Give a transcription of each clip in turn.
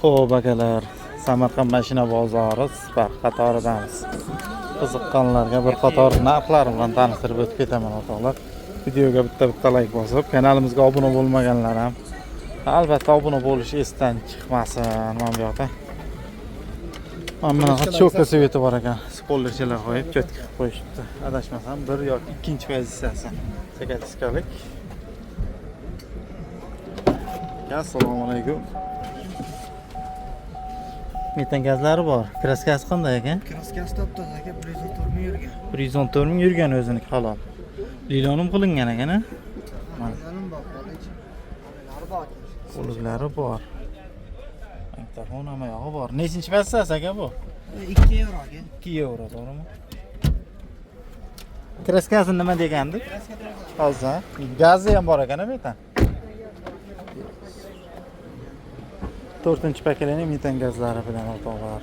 Xo'p akalar, Samarqand mashina bozori Spark qatoridamiz. Qiziqqanlarga bir qator narxlar bilan tanishtirib o'tib ketaman o'rtoqlar. Videoga bitta like bosib, kanalimizga obuna bo'lmaganlar ham albatta obuna bo'lish esdan chiqmasin. Mana bu yoqda mana cho'kka sveti bor ekan. Spoilerchilar qo'yib, cho'tka qilib qo'yishibdi. Adashmasam 1 yoki 2-chi pozitsiyasi. Sekatiskalik. Assalomu alaykum. Metan gazlari bor. Kraskasi qanday ekan? Kraskasi toptoz aka, 114 ming yurgan. 114 ming yurgan o'ziniki halol. Lilonim qilingan ekan-a? Lilonim bor, bor. Qo'liklari bor. Magnitofon ham yog'i bor. Nechinchi pozitsiyasi aka bu? 2 euro aka. 2 euro, to'g'rimi? Kraskasi nima degandik? Hozir. Gazi ham bor ekan-a metan? 4-paketli metan gazlari bilan o'rtoqlar.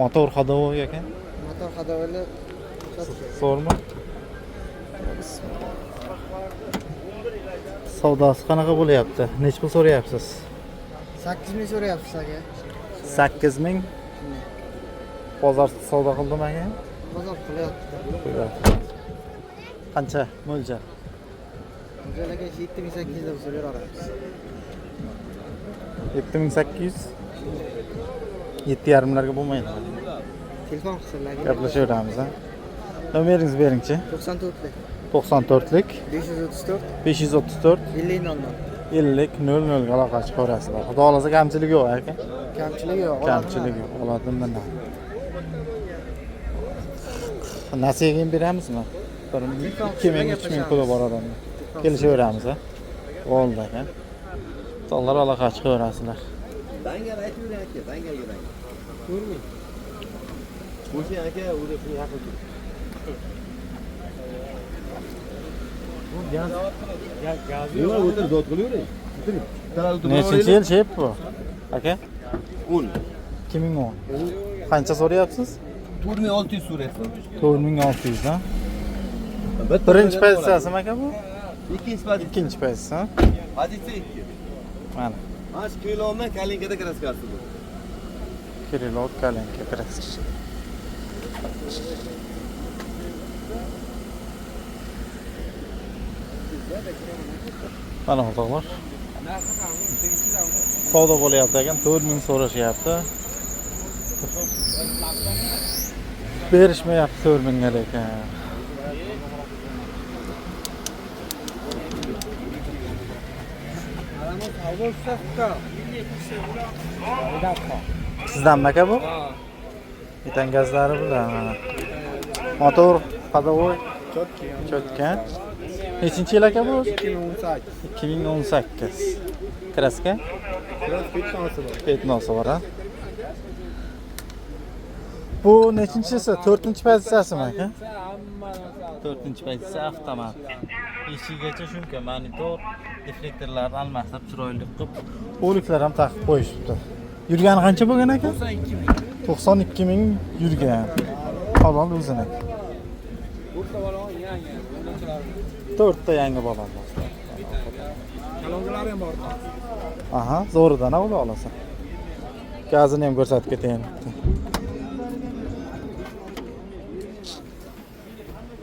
Motor ходовой ekan. Motor ходовойlar Zo'rmi? Savdosi qanaqa bo'lyapti? Nech pul so'rayapsiz? 8 ming so'rayapsiz aka. 8 ming. Bozor savdo qildimi aka? Bozor qilyapti. Qancha mo'ljal? Mo'ljal aka 7800 deb so'rayapmiz. 7800. 7,5 larga bo'lmaydi. Telefon qilsanlar. Gaplashaveramiz ha. Nomeringizni bering-chi. 94lik 94lik 534 534 50 00 ga aloqa chiqarasizlar. Xudo xolasa kamchilik yo'q aka. Kamchilik yo'q. Kamchilik yo'q. Oladim bundan. Nasiyaga ham beramizmi? 2000 3000 puli bor odamga. Kelishaveramiz ha. Bo'ldi aka. Tollar aloqa chiqarasizlar. Dangal aytavering aka, dangal berang. Ko'rmang. O'sha aka, o'zi pul haqi. Bu gaz. Nima o'tir dod qilavering. O'tiring. Nechinchi yil shep bu? Aka? 10. 2010. Qancha so'rayapsiz? 4600 so'rayapman. 4600 ha. Birinchi pozitsiyasimi aka bu? Ikkinchi pozitsiya. Ikkinchi pozitsiya. Pozitsiya 2. Mana. Mana shu kilomdan kalinkada kraskasi bu. Kirilov kalenka kraska. Mana o'rtoqlar. Savdo bo'lyapti ekan, 4000 so'rashyapti. Berishmayapti 4000 ga ekan. Sizdanmi aka bu? Metan gazlari bilan. Motor ходовой cho'tka. Nechinchi yil aka bu? 2018. 2018. Kraska? Petnosi bor ha. Bu nechinchisi? 4-pozitsiyasimi aka? 4-pozitsiya avtomat. Eshigigacha shunga monitor, reflektorlarni almashtirib chiroyli qilib, o'liklar ham taqib qo'yishibdi. Yurgani qancha bo'lgan aka? 92 ming yurgan. Halol o'ziniki. 4 ta yangi balon bor. Kalongalari ham bor. Aha, zo'ridan ola olasan. Gazini ham ko'rsatib ketayin.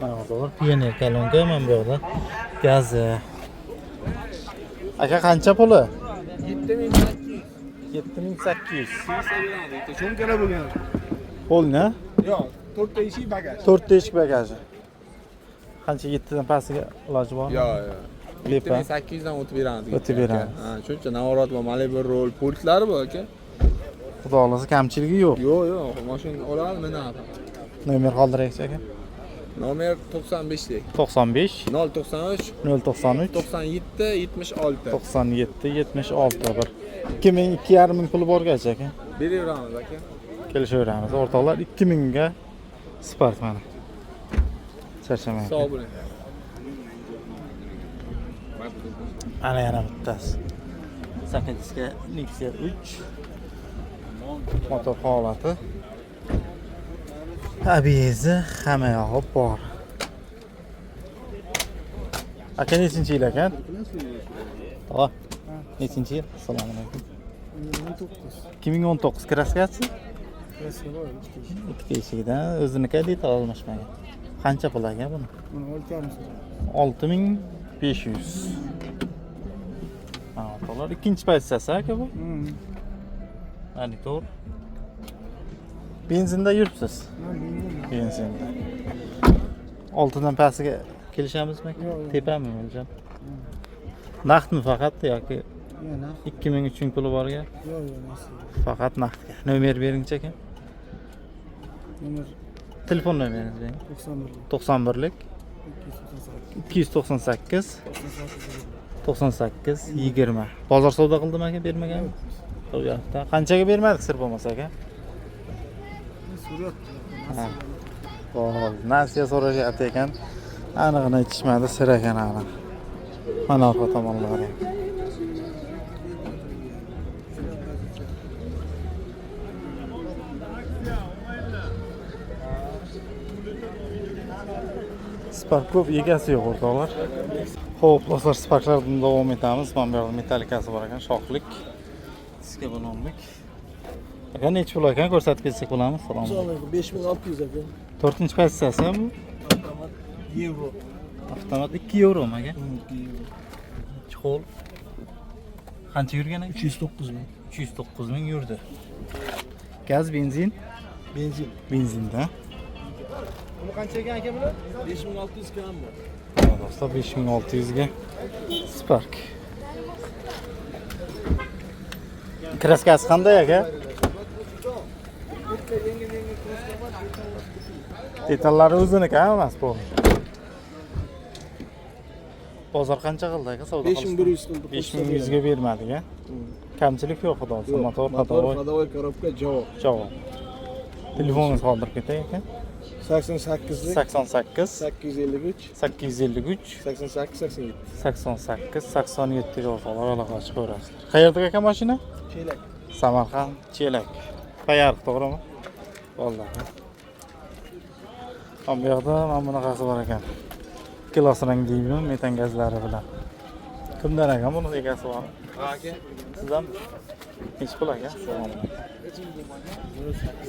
Mana bu pioner kalonga ham bu yoqda. Gazi. Aka qancha puli? 7800. 7800. Cho'nkala bo'lgan. Polni? Yo'q, 4 ta eshik bagaj. 4 ta eshik bagaji. Qancha 7 dan pastiga iloji bormi? Yo'q. Lepa. 800 dan o'tib beramiz. O'tib beramiz. Ha, shuncha Navorat va Malibu rol pultlari bor aka. Xudo xolasa kamchiligi yo'q. Yo'q, mashina oladi mana. Nomer qoldiraylik aka. Nomer 95 lik. 95 093 093 97 76. 97 76 bir 2000 ming puli borgacha aka. Beraveramiz aka. Kelishaveramiz. O'rtoqlar 2000 ga Spark mana. Charchamang. Sog' bo'ling. Ana yana bittasi. Sakatiska Nexia 3. Motor holati. Abizi hamma yog'i bor. Aka nechinchi yil ekan? To'g'ri. Nechinchi yil? Assalomu alaykum. 19. 2019 kraskasi. Kraska bor, ikkita ish. Ikkita eshigidan o'ziniki detal almashmagan. Qancha pul aka buni? Buni 6,5 so'm. 6500. Ha, to'g'ri. Ikkinchi pozitsiyasi aka bu. Monitor. Benzinda yuribsiz. Benzinda. Oltidan pastiga kelishamizmi aka? Yo'q. Tepami o'lcham? Naqdmi faqat yoki Yo'q, naq. 2003 puli borga? Yo'q, naqd. Faqat naqdga. Nomer bering aka. Nomer Telefon nomeringizni bering. 91. 91lik 298. 298 98 20. Bozor savdo qildimi aka, bermaganmi? Yo'qda. Qanchaga bermadik sir bo'lmasa aka? Surat. Ha. Bo'ldi. Nasiya so'rashyapti ekan. Aniqini aytishmadi, sir ekan aniq. Mana orqa tomonlari. Spark ko'p egasi yo'q o'rtoqlar. Xo'p, do'stlar, Sparklardan davom etamiz. Mana bu yerda metallikasi bor ekan, shoxlik. Diska balonlik. Aka necha pul ekan ko'rsatib ketsak bo'ladimi? Salom. 5600 aka. 4-pozitsiyasi bu. Euro. Avtomat 2 euro mi aka? 2 euro. Chol. Qancha yurgan aka? 309 ming. 309 ming yurdi. Gaz, benzin? Benzin. Benzinda. Buni qancha ekan aka bular? 5600 kam bor. Mana do'stlar 5600 ga Spark. Kraskasi qanday aka? Detallari o'ziniki emas bu. Bozor qancha qildi aka savdo qilishda? 5100 qildi. 5100 ga bermadik a? Kamchilik yo'q xudo solsin. Motor Xadovoy korobka javob. javob. Telefoningizni qoldirib ketay aka. 88 88 853 853 88 87. 88 87 ga o'rtoqlar aloqa chiqib ko'rasizlar. Qayerda aka mashina? Chelak. Samarqand, Chelak. Payariq, to'g'rimi? Bo'ldi. Ham bu yoqda mana bunaqasi bor ekan. Kilosrang deymi, metan gazlari bilan. Kimdan ekan buni egasi bor? Aka. Sizdan nechi pul aka?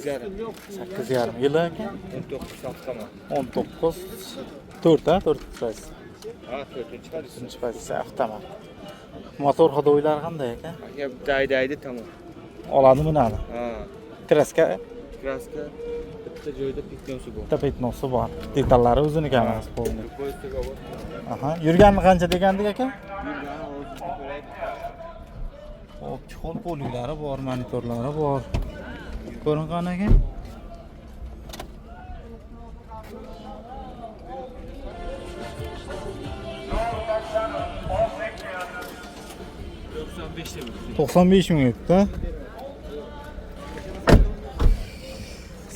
8,5 yili aka? 19 haftaman. 19 4 a 4 price. Ha, 4-chi Price avtomat. Motor xidoylari qanday aka? aka bitta haydaydi tamom. Oladimi nani? Ha, Kraska kraska bitta joyda piknosi bor. tapetnosi bor. Detallari o'ziniki emas bo'ldi. Poyezdiga bor. Aha, yurgani qancha degandik aka? Yurgani o'zi ko'raydi. Hop, chixol poliklari bor, monitorlari bor. Ko'ring qani aka? 95 ming yutdi.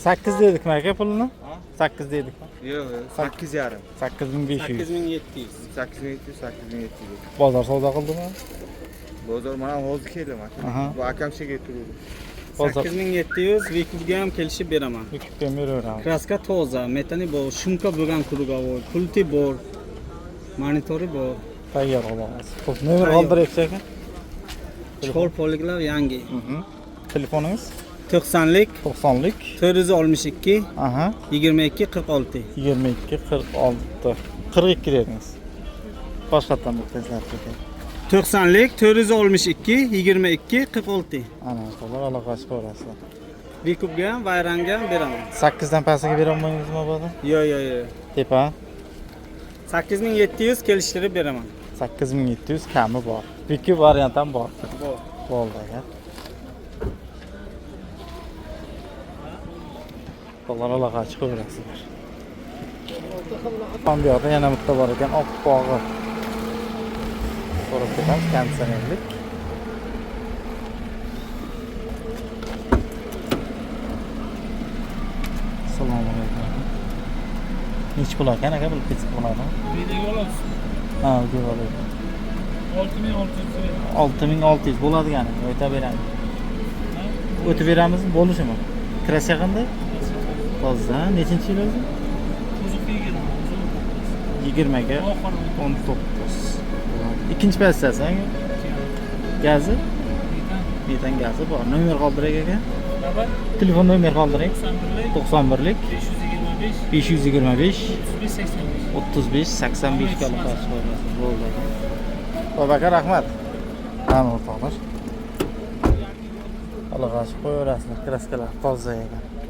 8 dedikmi aka pulini? 8 dedikmi? Yo'q, 8,5. 8500. 8700. 8700, 8700. Bozor savdo qildimi? Bozor mana hozir keldim Aha. aka. Bu akam shega turadi. Bozor 8700 Vikubga ham kelishib beraman. yukibga beraveramiz. Kraska toza, metani bor, shumka bo'lgan kurgavor, pulti bor, monitori bor, Tayyor olamiz. Xo'p, nomer qoldiryapsiz aka? chol poliklar yangi. Telefoningiz? 90lik 90lik. 462 Aha. 22 46. 22 46 42 dedingiz. Boshqatdan o'tkazlar kerak. 90lik 462 22 46. Ana, to'g'ri aloqa qilib ko'rasizlar. Vikubga ham, bayranga ham beraman. 8 dan pastiga bera olmaysizmi ba'da? Yo'q. Tepa 8700 kelishtirib beraman. 8700 kami bor. Ikki variant ham bor. Bor. Bo'ldi aka. To'g'ri aloqa qilib ko'rasizlar. Ham bu yoqda yana bitta bor ekan, oq-pog'i. Ko'rib ketamiz, konditsionerlik. Assalomu alaykum. Nechi pul ekan aka, bilib ketsak bo'ladimi? Video olasiz. Ha, video olaylik. 6600. 6600 bo'ladigan, o'ta beramiz. O'tib beramizmi? Bo'lishimi? Kraska qanday? Toza, nechinchi yil o'zi? 20 ga 19. Ikkinchi pozitsiyasi aka? Gazi? Metangasi bor. Nomer qoldiring aka. Telefon nomer qoldiring. 91lik 525 35 85 ga aloqasi qo'yasiz. Bo'ldi. Xo'p aka, rahmat. Mana o'rtoqlar. Aloqasi qo'yaverasizlar, kraskalar toza ekan.